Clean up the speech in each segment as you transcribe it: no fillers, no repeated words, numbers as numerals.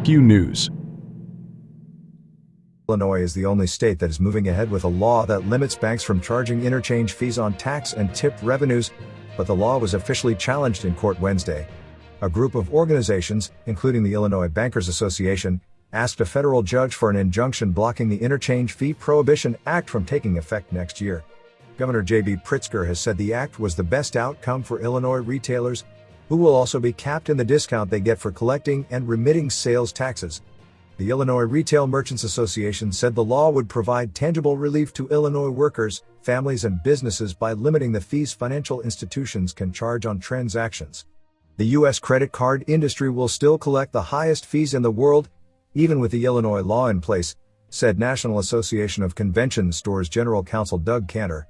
Q News. Illinois is the only state that is moving ahead with a law that limits banks from charging interchange fees on tax and tip revenues, but the law was officially challenged in court Wednesday. A group of organizations, including the Illinois Bankers Association, asked a federal judge for an injunction blocking the Interchange Fee Prohibition Act from taking effect next year. Governor J.B. Pritzker has said the act was the best outcome for Illinois retailers, who will also be capped in the discount they get for collecting and remitting sales taxes. The Illinois Retail Merchants Association said the law would provide tangible relief to Illinois workers, families and businesses by limiting the fees financial institutions can charge on transactions. The U.S. credit card industry will still collect the highest fees in the world, even with the Illinois law in place, said National Association of Convention Stores General Counsel Doug Cantor.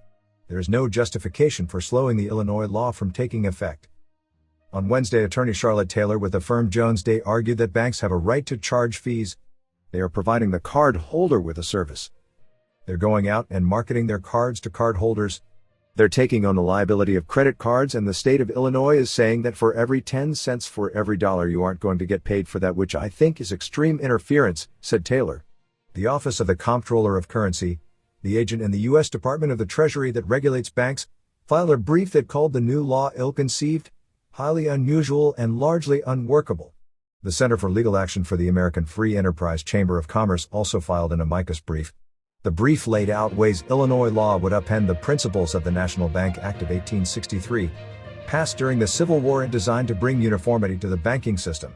There is no justification for slowing the Illinois law from taking effect. On Wednesday, attorney Charlotte Taylor with the firm Jones Day argued that banks have a right to charge fees. They are providing the card holder with a service. They're going out and marketing their cards to card holders. They're taking on the liability of credit cards, and the state of Illinois is saying that for every 10 cents for every dollar you aren't going to get paid for that, which I think is extreme interference, said Taylor. The Office of the Comptroller of Currency, the agent in the U.S. Department of the Treasury that regulates banks, filed a brief that called the new law ill-conceived, highly unusual and largely unworkable. The Center for Legal Action for the American Free Enterprise Chamber of Commerce also filed an amicus brief. The brief laid out ways Illinois law would upend the principles of the National Bank Act of 1863, passed during the Civil War and designed to bring uniformity to the banking system.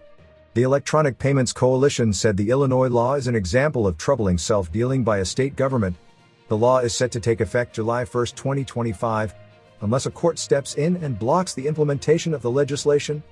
The Electronic Payments Coalition said the Illinois law is an example of troubling self-dealing by a state government. The law is set to take effect July 1, 2025, unless a court steps in and blocks the implementation of the legislation.